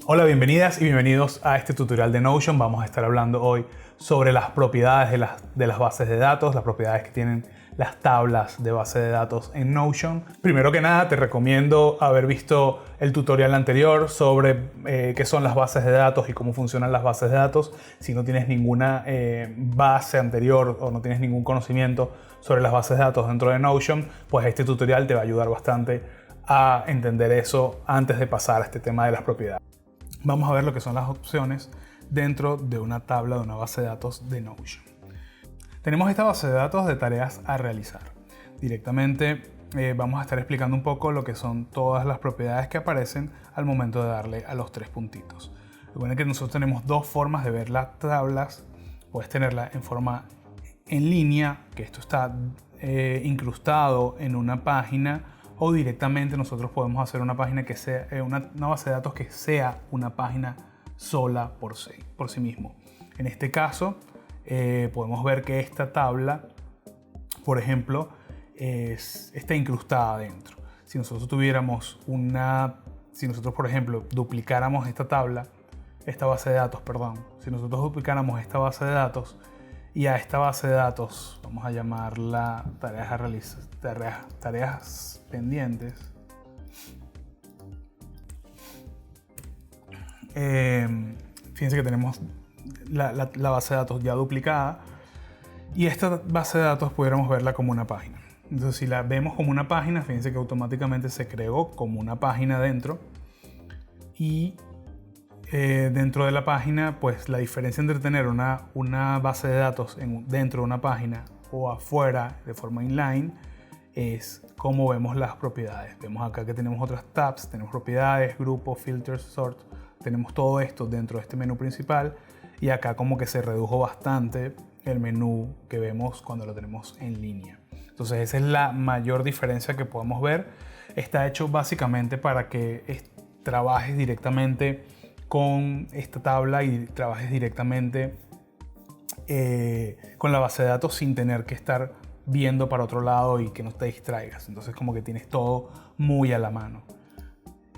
Hola, bienvenidas y bienvenidos a este tutorial de Notion. Vamos a estar hablando hoy sobre las propiedades de las bases de datos, las propiedades que tienen las tablas de base de datos en Notion. Primero que nada, te recomiendo haber visto el tutorial anterior sobre qué son las bases de datos y cómo funcionan las bases de datos. Si no tienes ninguna base anterior o no tienes ningún conocimiento sobre las bases de datos dentro de Notion, pues este tutorial te va a ayudar bastante a entender eso antes de pasar a este tema de las propiedades. Vamos a ver lo que son las opciones dentro de una tabla de una base de datos de Notion. Tenemos esta base de datos de tareas a realizar. Directamente vamos a estar explicando un poco lo que son todas las propiedades que aparecen al momento de darle a los tres puntitos. Recuerden que nosotros tenemos dos formas de ver las tablas. Puedes tenerla en forma en línea, que esto está incrustado en una página, o directamente nosotros podemos hacer una página que sea una base de datos que sea una página sola por sí mismo. En este caso podemos ver que esta tabla, por ejemplo, está incrustada dentro. Si nosotros por ejemplo duplicáramos esta base de datos, si nosotros duplicáramos esta base de datos y a esta base de datos vamos a llamarla tareas a realizar, tareas pendientes. Fíjense que tenemos la base de datos ya duplicada y esta base de datos pudiéramos verla como una página. Entonces, si la vemos como una página, fíjense que automáticamente se creó como una página dentro, y dentro de la página, pues la diferencia entre tener una base de datos dentro de una página o afuera de forma inline es cómo vemos las propiedades. Vemos acá que tenemos otras tabs, tenemos propiedades, grupos, filters, sort, tenemos todo esto dentro de este menú principal, y acá como que se redujo bastante el menú que vemos cuando lo tenemos en línea. Entonces esa es la mayor diferencia que podemos ver. Está hecho básicamente para que trabajes directamente con esta tabla y trabajes directamente con la base de datos sin tener que estar viendo para otro lado y que no te distraigas. Entonces como que tienes todo muy a la mano.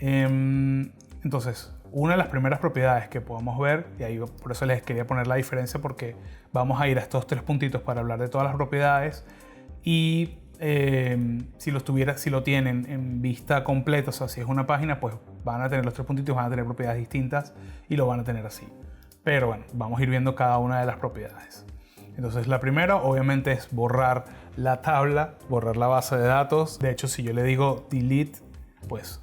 Entonces, una de las primeras propiedades que podemos ver, y ahí por eso les quería poner la diferencia, porque vamos a ir a estos tres puntitos para hablar de todas las propiedades, y si lo tienen en vista completa, o sea, si es una página, pues van a tener los tres puntitos, van a tener propiedades distintas y lo van a tener así. Pero bueno, vamos a ir viendo cada una de las propiedades. Entonces la primera obviamente es borrar la tabla, borrar la base de datos. De hecho, si yo le digo delete, pues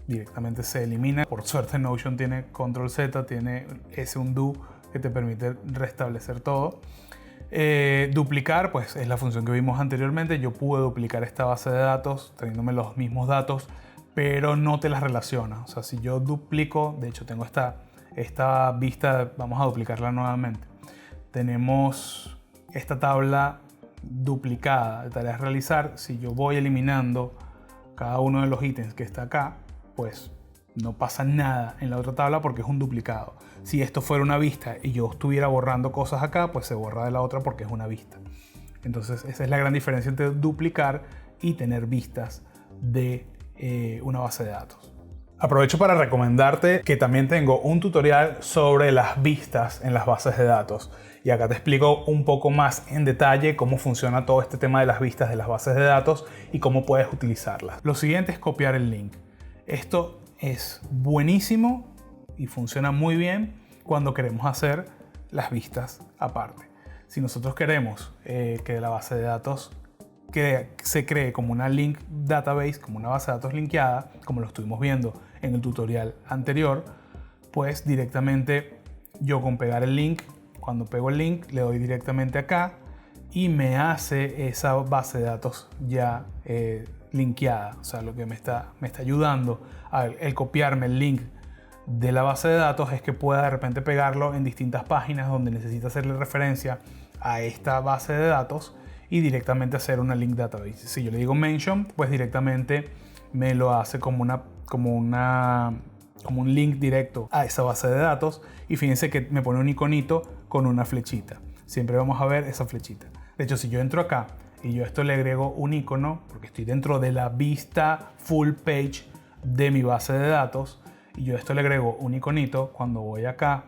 directamente se elimina. Por suerte Notion tiene control Z, tiene ese undo que te permite restablecer todo. Duplicar, pues es la función que vimos anteriormente. Yo pude duplicar esta base de datos teniéndome los mismos datos, pero no te las relaciona. O sea, si yo duplico, de hecho tengo esta vista, vamos a duplicarla nuevamente. Tenemos esta tabla duplicada de tareas a realizar. Si yo voy eliminando cada uno de los ítems que está acá, pues no pasa nada en la otra tabla porque es un duplicado. Si esto fuera una vista y yo estuviera borrando cosas acá, pues se borra de la otra porque es una vista. Entonces esa es la gran diferencia entre duplicar y tener vistas de una base de datos. Aprovecho para recomendarte que también tengo un tutorial sobre las vistas en las bases de datos. Y acá te explico un poco más en detalle cómo funciona todo este tema de las vistas de las bases de datos y cómo puedes utilizarlas. Lo siguiente es copiar el link. Esto es buenísimo y funciona muy bien cuando queremos hacer las vistas aparte. Si nosotros queremos que la base de datos se cree como una link database, como una base de datos linkeada, como lo estuvimos viendo en el tutorial anterior, pues directamente yo con pegar el link, cuando pego el link le doy directamente acá y me hace esa base de datos ya linkeada. O sea, lo que me está ayudando el copiarme el link de la base de datos es que pueda de repente pegarlo en distintas páginas donde necesita hacerle referencia a esta base de datos y directamente hacer una link database. Si yo le digo mention, pues directamente me lo hace como un link directo a esa base de datos, y fíjense que me pone un iconito con una flechita. Siempre vamos a ver esa flechita. De hecho, si yo entro acá y yo a esto le agrego un icono, porque estoy dentro de la vista full page de mi base de datos, y yo a esto le agrego un iconito, cuando voy acá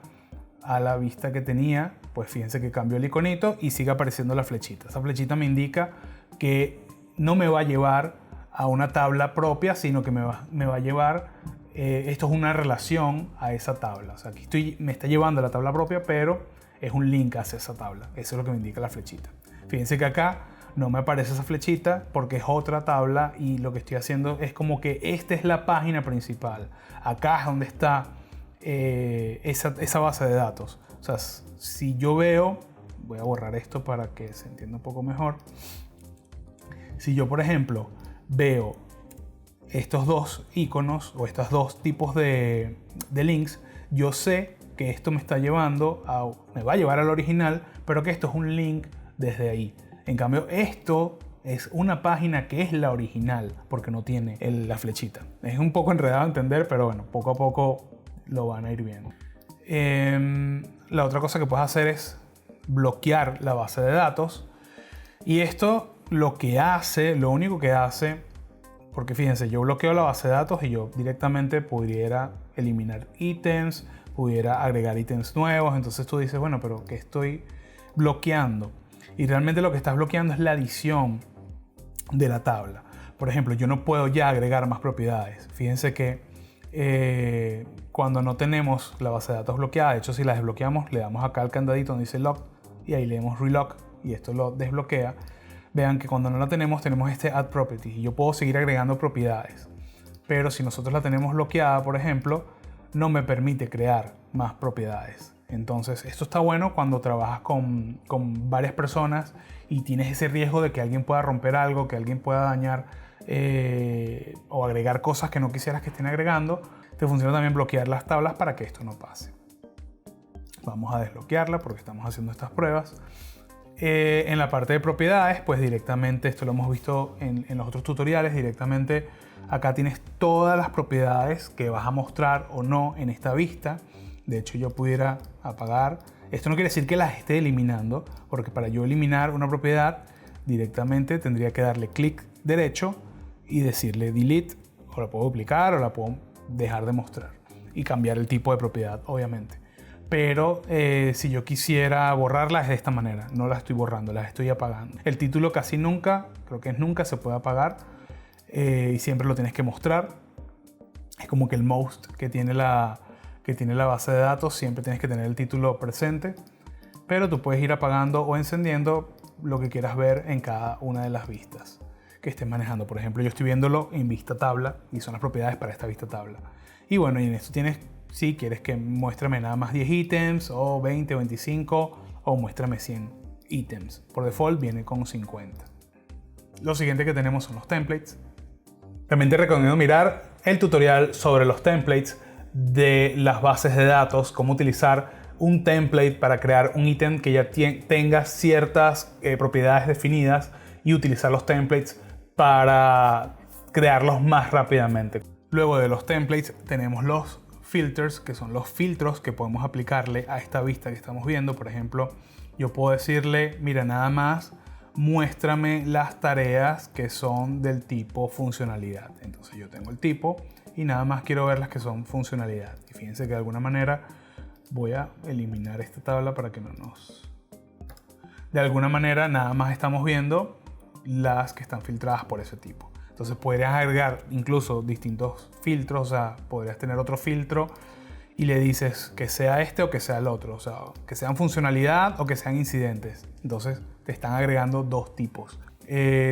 a la vista que tenía, pues fíjense que cambió el iconito y sigue apareciendo la flechita. Esa flechita me indica que no me va a llevar a una tabla propia, sino que me va a llevar, esto es una relación a esa tabla. O sea, aquí me está llevando a la tabla propia, pero es un link hacia esa tabla. Eso es lo que me indica la flechita. Fíjense que acá no me aparece esa flechita porque es otra tabla y lo que estoy haciendo es como que esta es la página principal. Acá es donde está esa base de datos. O sea, si yo veo, voy a borrar esto para que se entienda un poco mejor. Si yo, por ejemplo, veo estos dos iconos o estos dos tipos de links, yo sé que esto me está llevando me va a llevar al original, pero que esto es un link desde ahí. En cambio, esto es una página que es la original porque no tiene la flechita. Es un poco enredado a entender, pero bueno, poco a poco lo van a ir viendo. La otra cosa que puedes hacer es bloquear la base de datos. Y esto lo único que hace, porque fíjense, yo bloqueo la base de datos y yo directamente pudiera eliminar ítems, pudiera agregar ítems nuevos. Entonces tú dices, bueno, pero ¿qué estoy bloqueando? Y realmente lo que estás bloqueando es la adición de la tabla. Por ejemplo, yo no puedo ya agregar más propiedades. Fíjense que cuando no tenemos la base de datos bloqueada, de hecho si la desbloqueamos, le damos acá al candadito donde dice lock y ahí leemos relock y esto lo desbloquea. Vean que cuando no la tenemos este add properties y yo puedo seguir agregando propiedades. Pero si nosotros la tenemos bloqueada, por ejemplo, no me permite crear más propiedades. Entonces esto está bueno cuando trabajas con varias personas y tienes ese riesgo de que alguien pueda romper algo, que alguien pueda dañar o agregar cosas que no quisieras que estén agregando. Te funciona también bloquear las tablas para que esto no pase. Vamos a desbloquearla porque estamos haciendo estas pruebas. En la parte de propiedades, pues directamente, esto lo hemos visto en los otros tutoriales, directamente acá tienes todas las propiedades que vas a mostrar o no en esta vista. De hecho, yo pudiera apagar. Esto no quiere decir que las esté eliminando, porque para yo eliminar una propiedad, directamente tendría que darle clic derecho y decirle delete, o la puedo duplicar o la puedo dejar de mostrar y cambiar el tipo de propiedad, obviamente. Pero si yo quisiera borrarla es de esta manera, no la estoy borrando, la estoy apagando. El título casi nunca, creo que es nunca, se puede apagar y siempre lo tienes que mostrar. Es como que el most que tiene la base de datos, siempre tienes que tener el título presente, pero tú puedes ir apagando o encendiendo lo que quieras ver en cada una de las vistas que estés manejando. Por ejemplo, yo estoy viéndolo en vista tabla y son las propiedades para esta vista tabla. Y bueno, y en esto tienes, si quieres que muéstrame nada más 10 ítems o 20 o 25 o muéstrame 100 ítems. Por default viene con 50. Lo siguiente que tenemos son los templates. También te recomiendo mirar el tutorial sobre los templates de las bases de datos, cómo utilizar un template para crear un ítem que ya tenga ciertas propiedades definidas y utilizar los templates para crearlos más rápidamente. Luego de los templates tenemos los filters, que son los filtros que podemos aplicarle a esta vista que estamos viendo. Por ejemplo, yo puedo decirle, mira, nada más muéstrame las tareas que son del tipo funcionalidad. Entonces yo tengo el tipo y nada más quiero ver las que son funcionalidad. Y fíjense que de alguna manera voy a eliminar esta tabla para que no nos... De alguna manera nada más estamos viendo las que están filtradas por ese tipo. Entonces podrías agregar incluso distintos filtros, o sea, podrías tener otro filtro y le dices que sea este o que sea el otro, o sea, que sean funcionalidad o que sean incidentes. Entonces te están agregando dos tipos.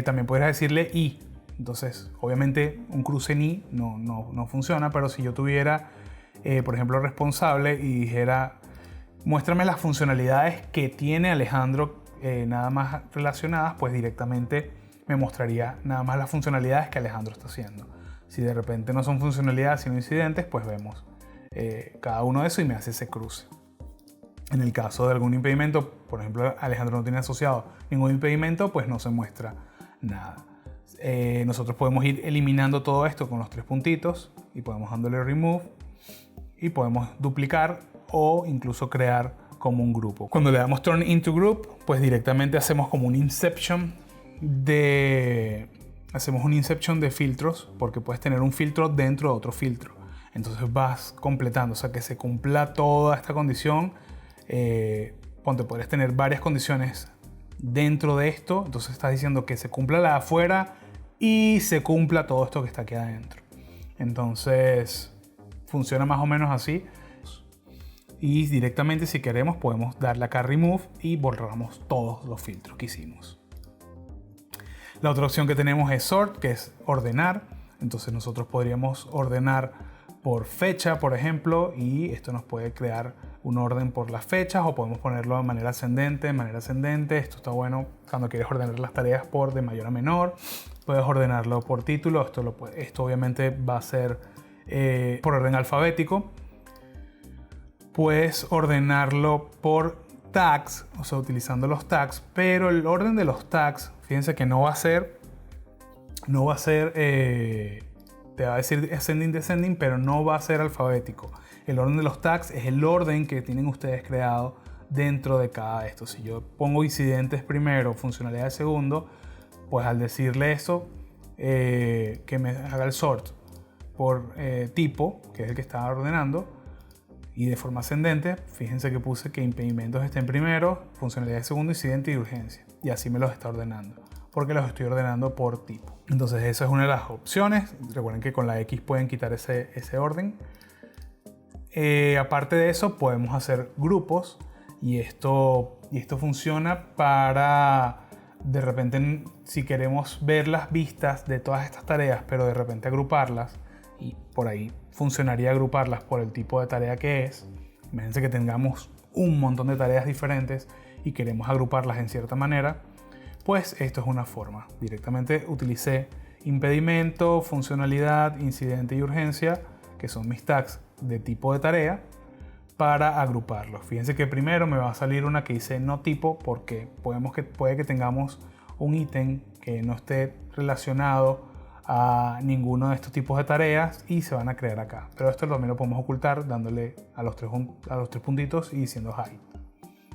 También podrías decirle y. Entonces, obviamente un cruce en i no funciona, pero si yo tuviera, por ejemplo, responsable y dijera, muéstrame las funcionalidades que tiene Alejandro nada más relacionadas, pues directamente me mostraría nada más las funcionalidades que Alejandro está haciendo. Si de repente no son funcionalidades sino incidentes, pues vemos cada uno de eso y me hace ese cruce. En el caso de algún impedimento, por ejemplo, Alejandro no tiene asociado ningún impedimento, pues no se muestra nada. Nosotros podemos ir eliminando todo esto con los tres puntitos y podemos dándole remove y podemos duplicar o incluso crear como un grupo. Cuando le damos turn into group, pues directamente hacemos como un inception de filtros, porque puedes tener un filtro dentro de otro filtro. Entonces vas completando, o sea, que se cumpla toda esta condición. Ponte, podrías tener varias condiciones dentro de esto, entonces estás diciendo que se cumpla la de afuera y se cumpla todo esto que está aquí adentro. Entonces funciona más o menos así. Y directamente, si queremos, podemos darle acá Remove y borramos todos los filtros que hicimos. La otra opción que tenemos es Sort, que es ordenar. Entonces nosotros podríamos ordenar por fecha, por ejemplo, y esto nos puede crear un orden por las fechas, o podemos ponerlo de manera ascendente, Esto está bueno cuando quieres ordenar las tareas por de mayor a menor. Puedes ordenarlo por título. Esto obviamente va a ser por orden alfabético. Puedes ordenarlo por tags, o sea, utilizando los tags, pero el orden de los tags, fíjense que no va a ser, te va a decir ascending, descending, pero no va a ser alfabético. El orden de los tags es el orden que tienen ustedes creado dentro de cada de estos. Si yo pongo incidentes primero, funcionalidades segundo, pues al decirle eso, que me haga el sort por tipo, que es el que estaba ordenando, y de forma ascendente, fíjense que puse que impedimentos estén primero, funcionalidades segundo, incidente y urgencia. Y así me los está ordenando, porque los estoy ordenando por tipo. Entonces esa es una de las opciones. Recuerden que con la X pueden quitar ese orden. Aparte de eso, podemos hacer grupos, y esto funciona para, de repente, si queremos ver las vistas de todas estas tareas, pero de repente agruparlas, y por ahí funcionaría agruparlas por el tipo de tarea que es. Imagínense que tengamos un montón de tareas diferentes y queremos agruparlas en cierta manera, pues esto es una forma. Directamente utilicé impedimento, funcionalidad, incidente y urgencia, que son mis tags de tipo de tarea, para agruparlos. Fíjense que primero me va a salir una que dice no tipo, porque puede que tengamos un ítem que no esté relacionado a ninguno de estos tipos de tareas y se van a crear acá. Pero esto también lo podemos ocultar dándole a los tres puntitos y diciendo hide.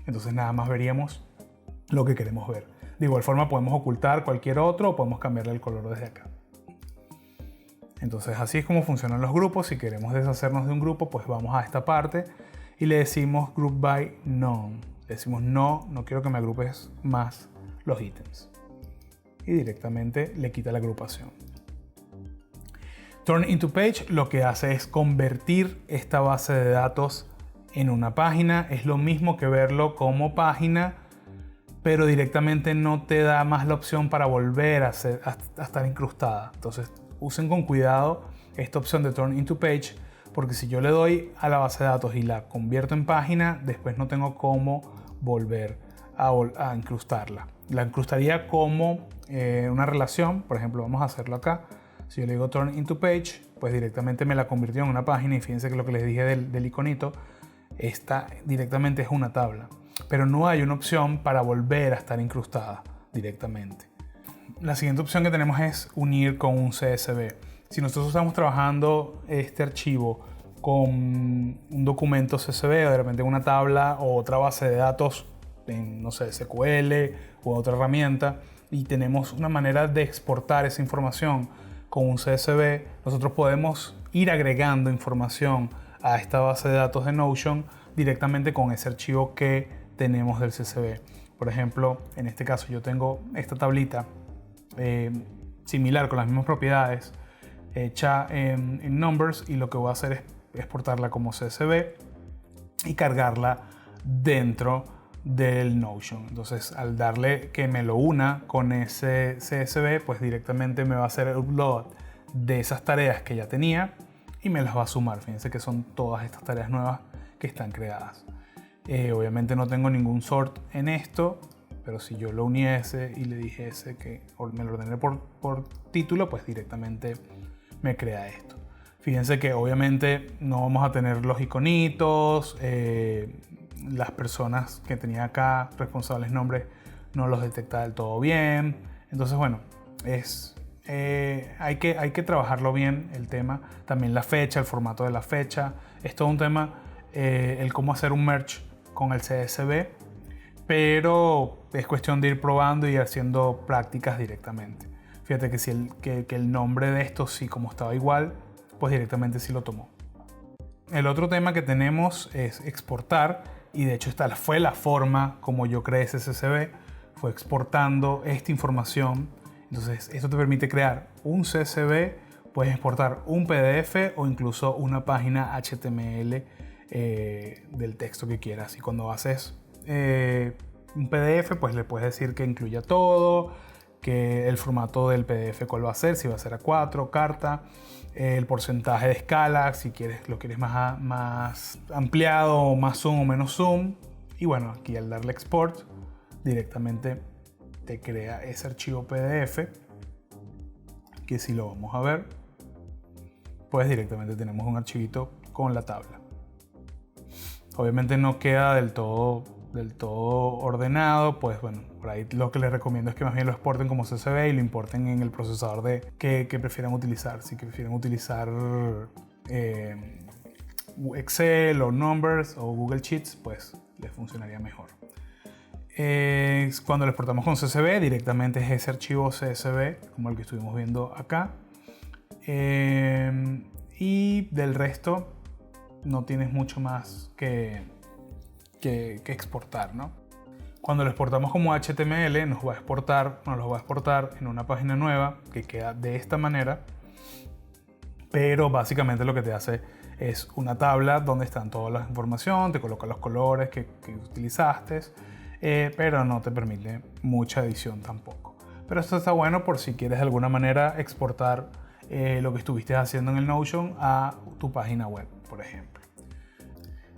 Entonces nada más veríamos lo que queremos ver. De igual forma podemos ocultar cualquier otro, o podemos cambiarle el color desde acá. Entonces así es como funcionan los grupos. Si queremos deshacernos de un grupo, pues vamos a esta parte y le decimos Group by None. Le decimos no quiero que me agrupes más los ítems. Y directamente le quita la agrupación. Turn into page lo que hace es convertir esta base de datos en una página. Es lo mismo que verlo como página, pero directamente no te da más la opción para volver a estar incrustada. Entonces usen con cuidado esta opción de Turn into page, porque si yo le doy a la base de datos y la convierto en página, después no tengo cómo volver a incrustarla. La incrustaría como una relación. Por ejemplo, vamos a hacerlo acá. Si yo le digo Turn into page, pues directamente me la convirtió en una página, y fíjense que lo que les dije del iconito, esta directamente es una tabla, pero no hay una opción para volver a estar incrustada directamente. La siguiente opción que tenemos es unir con un CSV. Si nosotros estamos trabajando este archivo con un documento CSV, o de repente una tabla o otra base de datos en, no sé, SQL u otra herramienta, y tenemos una manera de exportar esa información con un CSV, nosotros podemos ir agregando información a esta base de datos de Notion directamente con ese archivo que tenemos del CSV. Por ejemplo, en este caso yo tengo esta tablita similar con las mismas propiedades hecha en Numbers, y lo que voy a hacer es exportarla como CSV y cargarla dentro del Notion. Entonces, al darle que me lo una con ese CSV, pues directamente me va a hacer el upload de esas tareas que ya tenía y me las va a sumar. Fíjense que son todas estas tareas nuevas que están creadas. Obviamente no tengo ningún sort en esto, pero si yo lo uniese y le dijese que me lo ordené por título, pues directamente me crea esto. Fíjense que obviamente no vamos a tener los iconitos, las personas que tenía acá, responsables nombres, no los detecta del todo bien. Entonces, bueno, hay que trabajarlo bien el tema. También la fecha, el formato de la fecha. Es todo un tema, el cómo hacer un merge con el CSV, pero es cuestión de ir probando y haciendo prácticas directamente. Fíjate que si el nombre de esto sí, como estaba igual, pues directamente sí lo tomó. El otro tema que tenemos es exportar, y de hecho esta fue la forma como yo creé ese CSV, fue exportando esta información. Entonces esto te permite crear un CSV, puedes exportar un PDF o incluso una página HTML del texto que quieras. Y cuando haces un PDF, pues le puedes decir que incluya todo, que el formato del PDF cuál va a ser, si va a ser A4, carta, el porcentaje de escala, si lo quieres más ampliado, más zoom o menos zoom. Y bueno, aquí al darle export, directamente te crea ese archivo PDF, que si lo vamos a ver, pues directamente tenemos un archivito con la tabla. Obviamente no queda del todo ordenado, pues bueno, por ahí lo que les recomiendo es que más bien lo exporten como CSV y lo importen en el procesador que prefieran utilizar. Si prefieren utilizar Excel o Numbers o Google Sheets, pues les funcionaría mejor. Cuando lo exportamos con CSV, directamente es ese archivo CSV como el que estuvimos viendo acá. Y del resto no tienes mucho más que exportar, ¿no? Cuando lo exportamos como HTML, nos lo va a exportar en una página nueva que queda de esta manera, pero básicamente lo que te hace es una tabla donde están toda la información, te coloca los colores que utilizaste, pero no te permite mucha edición tampoco. Pero esto está bueno por si quieres de alguna manera exportar lo que estuviste haciendo en el Notion a tu página web, por ejemplo.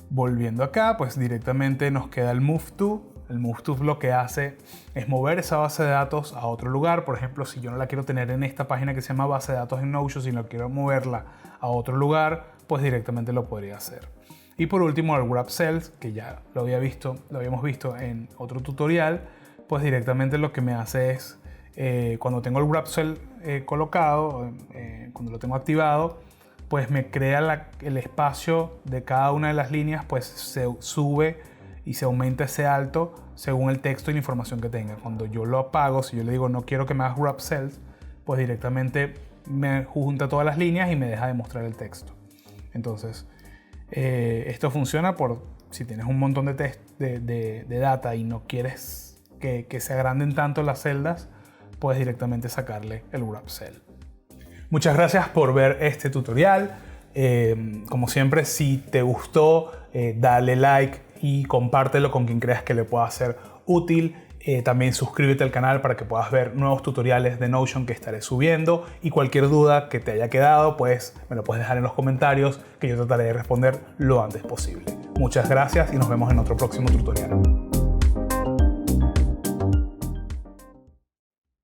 Volviendo acá, pues directamente nos queda el Move To. El Move To lo que hace es mover esa base de datos a otro lugar. Por ejemplo, si yo no la quiero tener en esta página que se llama base de datos en Notion, sino quiero moverla a otro lugar, pues directamente lo podría hacer. Y por último, el Grab Cells, que ya lo habíamos visto en otro tutorial, pues directamente lo que me hace es, cuando tengo el Grab Cell colocado, cuando lo tengo activado, pues me crea el espacio de cada una de las líneas, pues se sube y se aumenta ese alto según el texto y la información que tenga. Cuando yo lo apago, si yo le digo no quiero que me hagas Grab Cells, pues directamente me junta todas las líneas y me deja de mostrar el texto. Entonces, esto funciona por si tienes un montón de data y no quieres que se agranden tanto las celdas, puedes directamente sacarle el Grab Cell. Muchas gracias por ver este tutorial. Como siempre, si te gustó, dale like y compártelo con quien creas que le pueda ser útil. También suscríbete al canal para que puedas ver nuevos tutoriales de Notion que estaré subiendo. Y cualquier duda que te haya quedado, pues me lo puedes dejar en los comentarios, que yo trataré de responder lo antes posible. Muchas gracias y nos vemos en otro próximo tutorial.